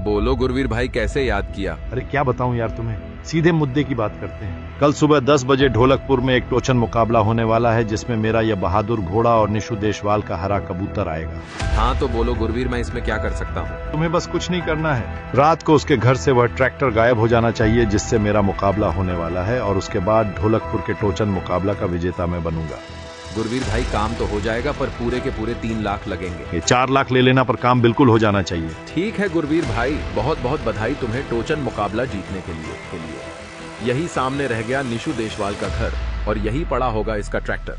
बोलो गुरवीर भाई, कैसे याद किया? अरे क्या बताऊं यार तुम्हें, सीधे मुद्दे की बात करते हैं। कल सुबह 10 बजे ढोलकपुर में एक टोचन मुकाबला होने वाला है, जिसमें मेरा यह बहादुर घोड़ा और निशु देशवाल का हरा कबूतर आएगा। हाँ तो बोलो गुरवीर, मैं इसमें क्या कर सकता हूँ? तुम्हें बस कुछ नहीं करना है। रात को उसके घर से वह ट्रैक्टर गायब हो जाना चाहिए जिससे मेरा मुकाबला होने वाला है, और उसके बाद ढोलकपुर के टोचन मुकाबला का विजेता मैं बनूंगा। गुरवीर भाई, काम तो हो जाएगा, पर पूरे के पूरे 3 लाख लगेंगे। ये 4 लाख ले लेना, पर काम बिल्कुल हो जाना चाहिए। ठीक है गुरवीर भाई, बहुत बहुत बधाई तुम्हें टोचन मुकाबला जीतने के लिए। यही सामने रह गया निशु देशवाल का घर, और यही पड़ा होगा इसका tractor.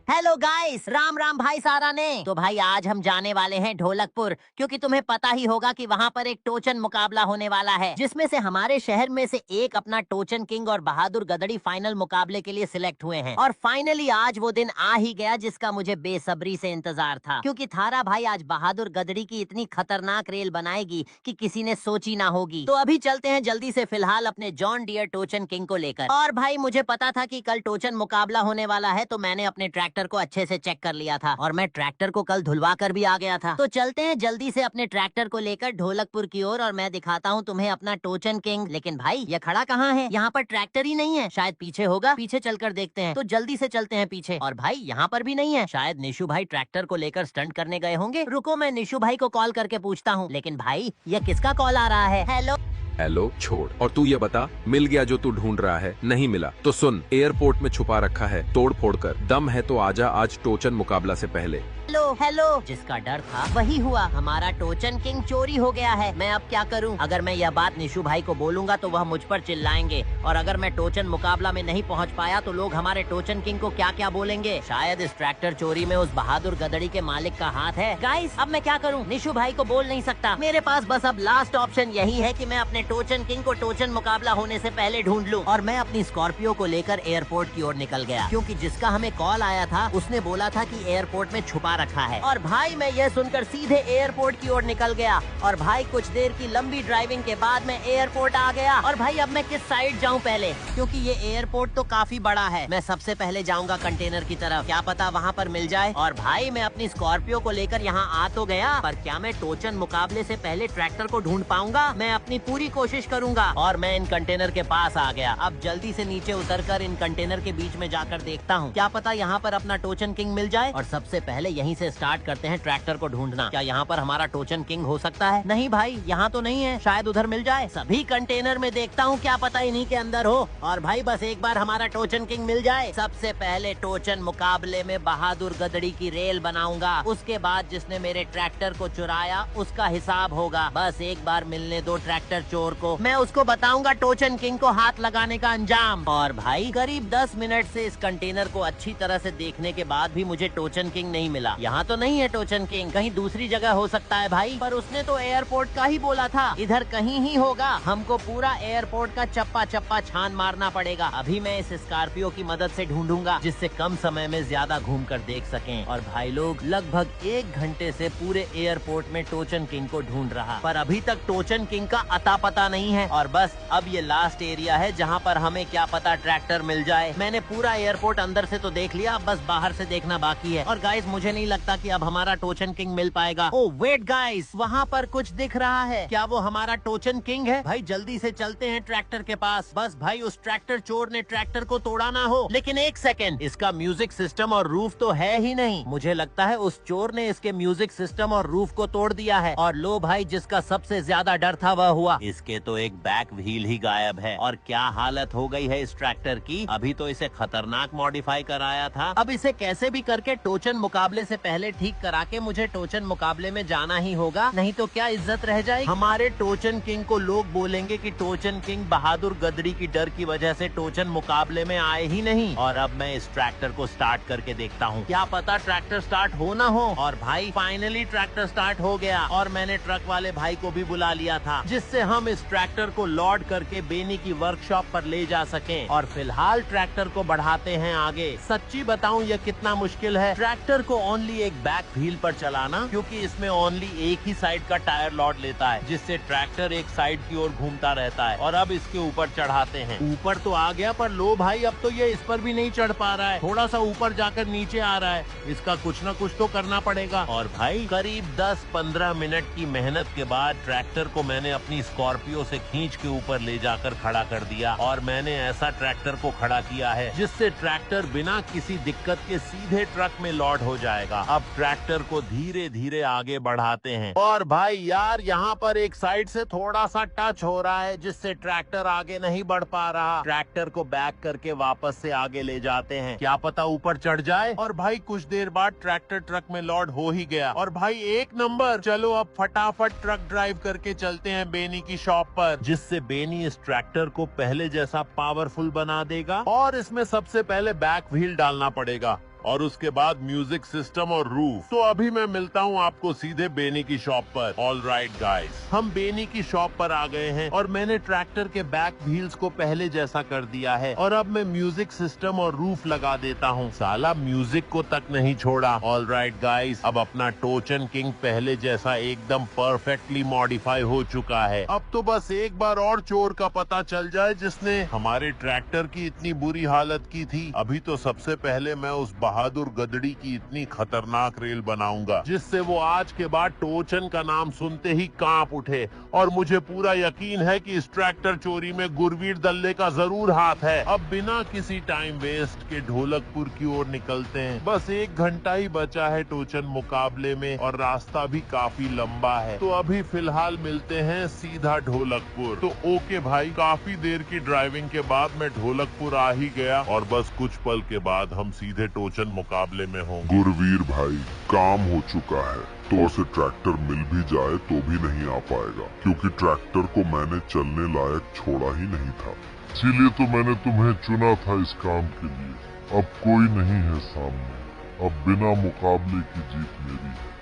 Hello guys, Ram Ram भाई सारा ने। तो भाई आज हम जाने वाले हैं ढोलकपुर, क्योंकि तुम्हें पता ही होगा कि वहाँ पर एक टोचन मुकाबला होने वाला है, जिसमें से हमारे शहर में से एक अपना टोचन किंग और बहादुर गदड़ी फाइनल मुकाबले के लिए सिलेक्ट हुए हैं। और फाइनली आज वो दिन आ ही गया जिसका मुझे बेसब्री से इंतजार था, क्योंकि थारा भाई आज बहादुर गदड़ी की इतनी खतरनाक रेल बनाएगी कि किसी ने सोची ना होगी। तो अभी चलते हैं जल्दी से फिलहाल अपने जॉन डियर टोचन किंग को लेकर। और भाई मुझे पता था कि कल टोचन मुकाबला होने वाला है, तो मैंने अपने ट्रैक्टर को अच्छे से चेक कर लिया था, और मैं ट्रैक्टर को कल धुलवा कर भी आ गया था। तो चलते हैं जल्दी से अपने ट्रैक्टर को लेकर ढोलकपुर की ओर, और मैं दिखाता हूँ तुम्हें अपना टोचन किंग। लेकिन भाई ये खड़ा कहाँ है? यहाँ पर ट्रैक्टर ही नहीं है, शायद पीछे होगा। पीछे चलकर देखते हैं। तो जल्दी से चलते हैं पीछे। और भाई यहाँ पर भी नहीं है, शायद निशु भाई ट्रैक्टर को लेकर स्टंट करने गए होंगे। रुको मैं निशु भाई को कॉल करके पूछता हूँ। लेकिन भाई ये किसका कॉल आ रहा है? हेलो हेलो छोड़, और तू ये बता, मिल गया जो तू ढूंढ रहा है? नहीं मिला तो सुन, एयरपोर्ट में छुपा रखा है, तोड़ फोड़ कर। दम है तो आजा आज टोचन मुकाबला से पहले। Hello hello. जिसका डर था वही हुआ, हमारा टोचन किंग चोरी हो गया है। मैं अब क्या करूं? अगर मैं यह बात निशु भाई को बोलूंगा तो वह मुझ पर चिल्लाएंगे, और अगर मैं टोचन मुकाबला में नहीं पहुंच पाया तो लोग हमारे टोचन किंग को क्या क्या बोलेंगे। शायद इस ट्रैक्टर चोरी में उस बहादुर गदड़ी के मालिक का हाथ है। गाइस अब मैं क्या करूं? निशु भाई को बोल नहीं सकता। मेरे पास बस अब लास्ट ऑप्शन यही है कि मैं अपने टोचन किंग को टोचन मुकाबला होने से पहले ढूंढ लूं। और मैं अपनी स्कॉर्पियो को लेकर एयरपोर्ट की ओर निकल गया, क्योंकि जिसका हमें कॉल आया था उसने बोला था कि एयरपोर्ट में छुपा रखा है। और भाई मैं यह सुनकर सीधे एयरपोर्ट की ओर निकल गया। और भाई कुछ देर की लंबी ड्राइविंग के बाद मैं एयरपोर्ट आ गया। और भाई अब मैं किस साइड जाऊं पहले, क्योंकि ये एयरपोर्ट तो काफी बड़ा है। मैं सबसे पहले जाऊंगा कंटेनर की तरफ, क्या पता वहाँ पर मिल जाए। और भाई मैं अपनी स्कॉर्पियो को लेकर यहाँ आ तो गया, पर क्या मैं टोचन मुकाबले से पहले ट्रैक्टर को ढूंढ पाऊंगा? मैं अपनी पूरी कोशिश करूंगा। और मैं इन कंटेनर के पास आ गया। अब जल्दी से नीचे उतरकर इन कंटेनर के बीच में जाकर देखता हूँ, क्या पता यहाँ पर अपना टोचन किंग मिल जाए। और सबसे पहले यहीं से स्टार्ट करते हैं ट्रैक्टर को ढूंढना। क्या यहाँ पर हमारा टोचन किंग हो सकता है? नहीं भाई यहाँ तो नहीं है, शायद उधर मिल जाए। सभी कंटेनर में देखता हूँ, क्या पता इन्हीं के अंदर हो। और भाई बस एक बार हमारा टोचन किंग मिल जाए। सबसे पहले टोचन मुकाबले में बहादुर गदड़ी की रेल बनाऊंगा, उसके बाद जिसने मेरे ट्रैक्टर को चुराया उसका हिसाब होगा। बस एक बार मिलने दो ट्रैक्टर चोर को, मैं उसको बताऊंगा टोचन किंग को हाथ लगाने का अंजाम। और भाई करीब 10 मिनट से इस कंटेनर को अच्छी तरह से देखने के बाद भी मुझे टोचन किंग नहीं मिला। यहाँ तो नहीं है टोचन किंग, कहीं दूसरी जगह हो सकता है भाई। पर उसने तो एयरपोर्ट का ही बोला था, इधर कहीं ही होगा। हमको पूरा एयरपोर्ट का चप्पा चप्पा छान मारना पड़ेगा। अभी मैं इस स्कॉर्पियो की मदद से ढूंढूंगा, जिससे कम समय में ज्यादा घूम कर देख सकें। और भाई लोग लगभग 1 घंटे से पूरे एयरपोर्ट में टोचन किंग को ढूंढ रहा, पर अभी तक टोचन किंग का अता पता नहीं है। और बस अब ये लास्ट एरिया है जहाँ पर हमें क्या पता ट्रैक्टर मिल जाए। मैंने पूरा एयरपोर्ट अंदर से तो देख लिया, बस बाहर से देखना बाकी है। और गाइस मुझे नहीं लगता कि अब हमारा टोचन किंग मिल पाएगा। ओह वेट गाइस, वहाँ पर कुछ दिख रहा है। क्या वो हमारा टोचन किंग है? भाई जल्दी से चलते हैं ट्रैक्टर के पास। बस भाई उस ट्रैक्टर चोर ने ट्रैक्टर को तोड़ा ना हो। लेकिन एक सेकेंड, इसका म्यूजिक सिस्टम और रूफ तो है ही नहीं। मुझे लगता है उस चोर ने इसके म्यूजिक सिस्टम और रूफ को तोड़ दिया है। और लो भाई, जिसका सबसे ज्यादा डर था वह हुआ। इसके तो एक बैक व्हील ही गायब है। और क्या हालत हो गई है इस ट्रैक्टर की। अभी तो इसे खतरनाक मॉडिफाई कराया था, अब इसे कैसे भी करके टोचन मुकाबले से पहले ठीक करा के मुझे टोचन मुकाबले में जाना ही होगा, नहीं तो क्या इज्जत रह जाएगी। हमारे टोचन किंग को लोग बोलेंगे कि टोचन किंग बहादुर गदड़ी की डर की वजह से टोचन मुकाबले में आए ही नहीं। और अब मैं इस ट्रैक्टर को स्टार्ट करके देखता हूँ, क्या पता ट्रैक्टर स्टार्ट हो ना हो। और भाई फाइनली ट्रैक्टर स्टार्ट हो गया, और मैंने ट्रक वाले भाई को भी बुला लिया था, जिससे हम इस ट्रैक्टर को लोड करके बेनी की वर्कशॉप पर ले जा सकें। और फिलहाल ट्रैक्टर को बढ़ाते हैं आगे। सच्ची बताऊं ये कितना मुश्किल है। ट्रैक्टर को ऑन ओनली एक बैक व्हील पर चलाना, क्योंकि इसमें ओनली एक ही साइड का टायर लॉड लेता है, जिससे ट्रैक्टर एक साइड की ओर घूमता रहता है। और अब इसके ऊपर चढ़ाते हैं। ऊपर तो आ गया, पर लो भाई अब तो ये इस पर भी नहीं चढ़ पा रहा है, थोड़ा सा ऊपर जाकर नीचे आ रहा है। इसका कुछ ना कुछ तो करना पड़ेगा। और भाई करीब 10-15 मिनट की मेहनत के बाद ट्रैक्टर को मैंने अपनी स्कॉर्पियो से खींच के ऊपर ले जाकर खड़ा कर दिया। और मैंने ऐसा ट्रैक्टर को खड़ा किया है जिससे ट्रैक्टर बिना किसी दिक्कत के सीधे ट्रक में लोड हो जाएगा। अब ट्रैक्टर को धीरे धीरे आगे बढ़ाते हैं। और भाई यार यहाँ पर एक साइड से थोड़ा सा टच हो रहा है, जिससे ट्रैक्टर आगे नहीं बढ़ पा रहा। ट्रैक्टर को बैक करके वापस से आगे ले जाते हैं, क्या पता ऊपर चढ़ जाए। और भाई कुछ देर बाद ट्रैक्टर ट्रक में लोड हो ही गया। और भाई एक नंबर। चलो अब फटाफट ट्रक ड्राइव करके चलते हैं बेनी की शॉप पर, जिससे बेनी इस ट्रैक्टर को पहले जैसा पावरफुल बना देगा। और इसमें सबसे पहले बैक व्हील डालना पड़ेगा और उसके बाद म्यूजिक सिस्टम और रूफ। तो अभी मैं मिलता हूँ आपको सीधे बेनी की शॉप पर। ऑल राइट गाइस, हम बेनी की शॉप पर आ गए हैं और मैंने ट्रैक्टर के बैक व्हील्स को पहले जैसा कर दिया है। और अब मैं म्यूजिक सिस्टम और रूफ लगा देता हूँ। साला म्यूजिक को तक नहीं छोड़ा। ऑल राइट गाइस, अब अपना टोचन किंग पहले जैसा एकदम परफेक्टली मॉडिफाई हो चुका है। अब तो बस एक बार और चोर का पता चल जाए जिसने हमारे ट्रैक्टर की इतनी बुरी हालत की थी। अभी तो सबसे पहले मैं उस बहादुर गदड़ी की इतनी खतरनाक रेल बनाऊंगा जिससे वो आज के बाद टोचन का नाम सुनते ही कांप उठे। और मुझे पूरा यकीन है कि इस ट्रैक्टर चोरी में गुरवीर दल्ले का जरूर हाथ है। अब बिना किसी टाइम वेस्ट के ढोलकपुर की ओर निकलते हैं। बस 1 घंटा ही बचा है टोचन मुकाबले में और रास्ता भी काफी लंबा है। तो अभी फिलहाल मिलते हैं सीधा ढोलकपुर। तो ओके भाई, काफी देर की ड्राइविंग के बाद मैं ढोलकपुर आ ही गया और बस कुछ पल के बाद हम सीधे टोचन मुकाबले में होंगे। गुरवीर भाई, काम हो चुका है, तो उसे ट्रैक्टर मिल भी जाए तो भी नहीं आ पाएगा, क्योंकि ट्रैक्टर को मैंने चलने लायक छोड़ा ही नहीं था। इसीलिए तो मैंने तुम्हें चुना था इस काम के लिए। अब कोई नहीं है सामने, अब बिना मुकाबले की जीत मेरी है।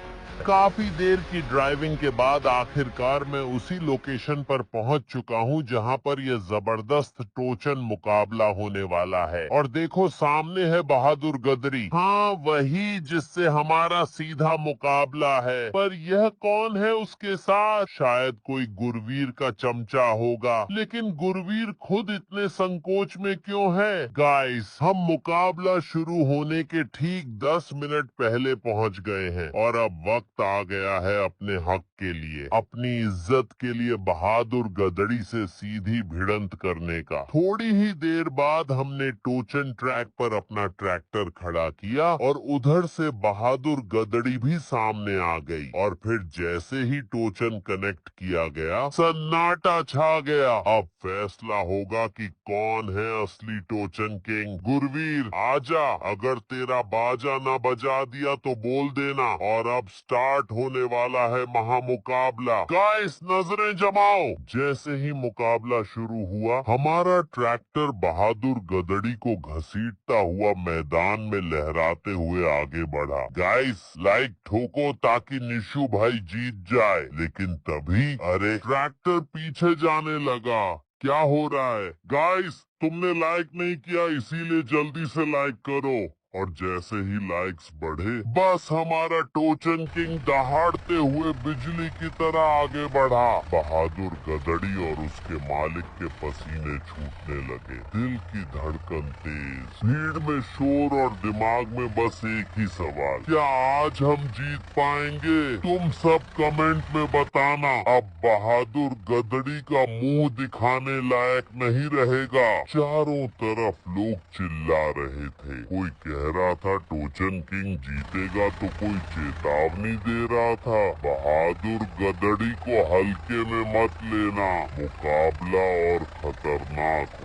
काफी देर की ड्राइविंग के बाद आखिरकार मैं उसी लोकेशन पर पहुंच चुका हूं जहां पर यह जबरदस्त टोचन मुकाबला होने वाला है। और देखो सामने है बहादुर गदरी। हाँ, वही जिससे हमारा सीधा मुकाबला है। पर यह कौन है उसके साथ? शायद कोई गुरवीर का चमचा होगा। लेकिन गुरवीर खुद इतने संकोच में क्यों है? गाइस, हम मुकाबला शुरू होने के ठीक 10 मिनट पहले पहुंच गए हैं और अब वक्त आ गया है अपने हक के लिए, अपनी इज्जत के लिए बहादुर गदड़ी से सीधी भिड़ंत करने का। थोड़ी ही देर बाद हमने टोचन ट्रैक पर अपना ट्रैक्टर खड़ा किया और उधर से बहादुर गदड़ी भी सामने आ गई। और फिर जैसे ही टोचन कनेक्ट किया गया, सन्नाटा छा गया। अब फैसला होगा कि कौन है असली टोचन किंग। गुरवीर आजा, अगर तेरा बाजा ना बजा दिया तो बोल देना। और अब स्टार्ट होने वाला है महामुकाबला। गाइस, नजरें जमाओ। जैसे ही मुकाबला शुरू हुआ, हमारा ट्रैक्टर बहादुर गदड़ी को घसीटता हुआ मैदान में लहराते हुए आगे बढ़ा। गाइस, लाइक ठोको ताकि निशु भाई जीत जाए। लेकिन तभी अरे ट्रैक्टर पीछे जाने लगा। क्या हो रहा है? गाइस, तुमने लाइक नहीं किया, इसीलिए जल्दी से लाइक करो। और जैसे ही लाइक्स बढ़े, बस हमारा टोचन किंग दहाड़ते हुए बिजली की तरह आगे बढ़ा। बहादुर गदड़ी और उसके मालिक के पसीने छूटने लगे, दिल की धड़कन तेज, भीड़ में शोर और दिमाग में बस एक ही सवाल, क्या आज हम जीत पाएंगे? तुम सब कमेंट में बताना। अब बहादुर गदड़ी का मुंह दिखाने लायक नहीं रहेगा। चारों तरफ लोग चिल्ला रहे थे। कोई कह रहा था टोचन किंग जीतेगा, तो कोई चेतावनी दे रहा था, बहादुर गदड़ी को हल्के में मत लेना, मुकाबला और खतरनाक